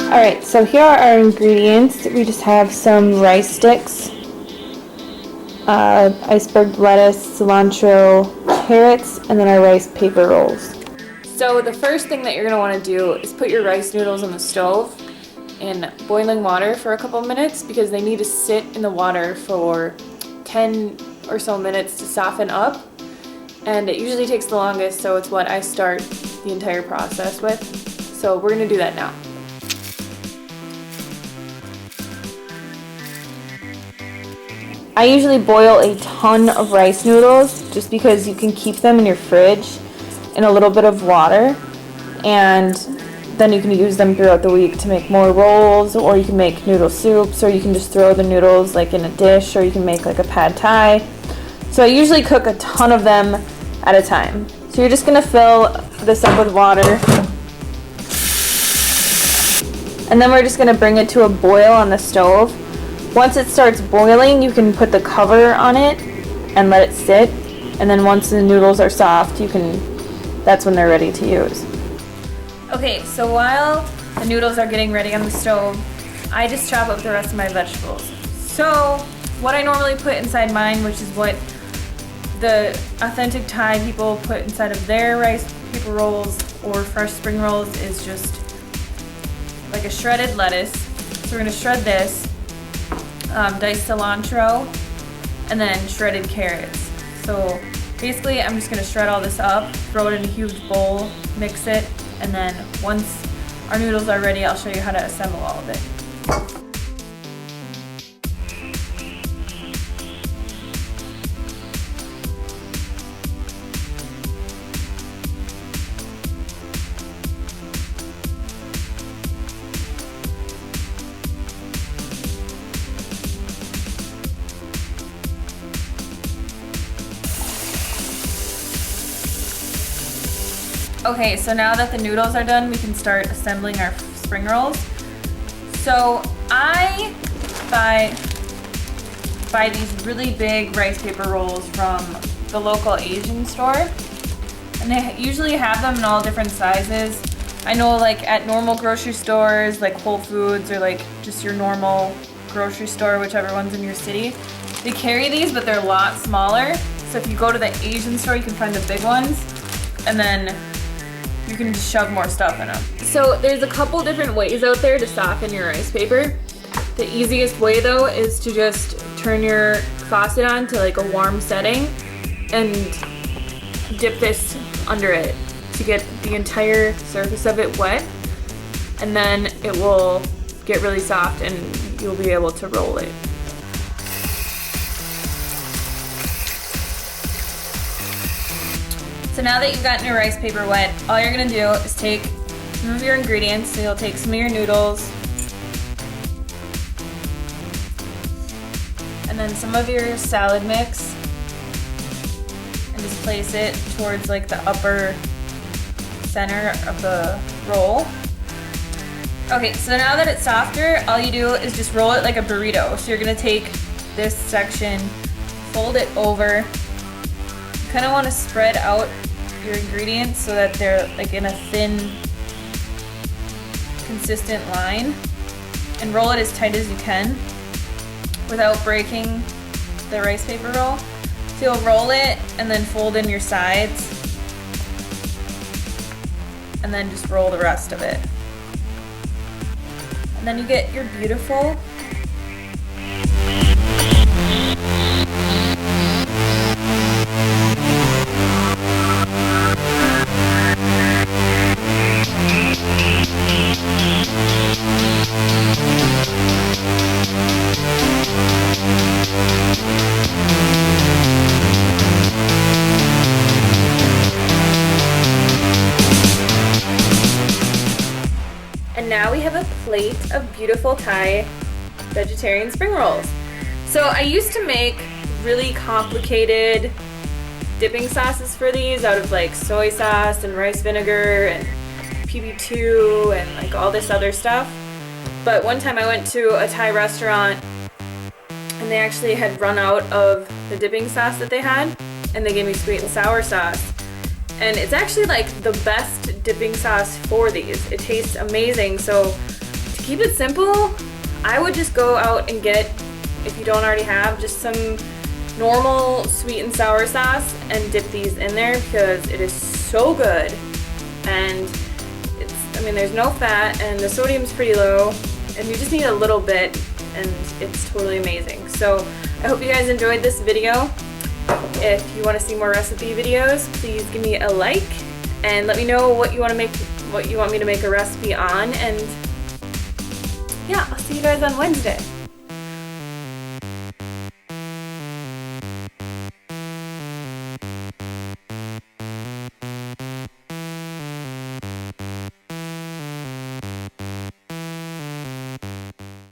Alright, so here are our ingredients. We just have some rice sticks, iceberg lettuce, cilantro, carrots, and then our rice paper rolls. So the first thing that you're going to want to do is put your rice noodles on the stove in boiling water for a couple minutes because they need to sit in the water for 10 or so minutes to soften up. And it usually takes the longest, so it's what I start the entire process with. So we're going to do that now. I usually boil a ton of rice noodles just because you can keep them in your fridge in a little bit of water, and then you can use them throughout the week to make more rolls, or you can make noodle soups, or you can just throw the noodles like in a dish, or you can make like a pad thai. So I usually cook a ton of them at a time. So you're just gonna fill this up with water, and then we're just gonna bring it to a boil on the stove. Once it starts boiling, you can put the cover on it and let it sit, and then once the noodles are soft, that's when they're ready to use. Okay, so while the noodles are getting ready on the stove, I just chop up the rest of my vegetables. So what I normally put inside mine, which is what the authentic Thai people put inside of their rice paper rolls or fresh spring rolls, is just like a shredded lettuce. So we're gonna shred this, diced cilantro, and then shredded carrots. So basically I'm just gonna shred all this up, throw it in a huge bowl, mix it, and then once our noodles are ready, I'll show you how to assemble all of it. Okay, so now that the noodles are done, we can start assembling our spring rolls. So I buy these really big rice paper rolls from the local Asian store, and they usually have them in all different sizes. I know like at normal grocery stores like Whole Foods or like just your normal grocery store, whichever one's in your city, they carry these, but they're a lot smaller. So if you go to the Asian store, you can find the big ones, and then you can just shove more stuff in them. So there's a couple different ways out there to soften your rice paper. The easiest way though is to just turn your faucet on to like a warm setting and dip this under it to get the entire surface of it wet, and then it will get really soft and you'll be able to roll it. So now that you've gotten your rice paper wet, all you're gonna do is take some of your ingredients. So you'll take some of your noodles, and then some of your salad mix, and just place it towards like the upper center of the roll. Okay, so now that it's softer, all you do is just roll it like a burrito. So you're gonna take this section, fold it over. You kind of want to spread out your ingredients so that they're like in a thin, consistent line, and roll it as tight as you can without breaking the rice paper roll. So you'll roll it and then fold in your sides, and then just roll the rest of it. And then you get your beautiful now we have a plate of beautiful Thai vegetarian spring rolls. So I used to make really complicated dipping sauces for these out of like soy sauce and rice vinegar and PB2 and like all this other stuff. But one time I went to a Thai restaurant and they actually had run out of the dipping sauce that they had, and they gave me sweet and sour sauce. And it's actually like the best dipping sauce for these. It tastes amazing. So to keep it simple, I would just go out and get, if you don't already have, just some normal sweet and sour sauce and dip these in there because it is so good. And I mean, there's no fat and the sodium's pretty low and you just need a little bit and it's totally amazing. So I hope you guys enjoyed this video. If you want to see more recipe videos, please give me a like and let me know what you want me to make a recipe on. And yeah, I'll see you guys on Wednesday.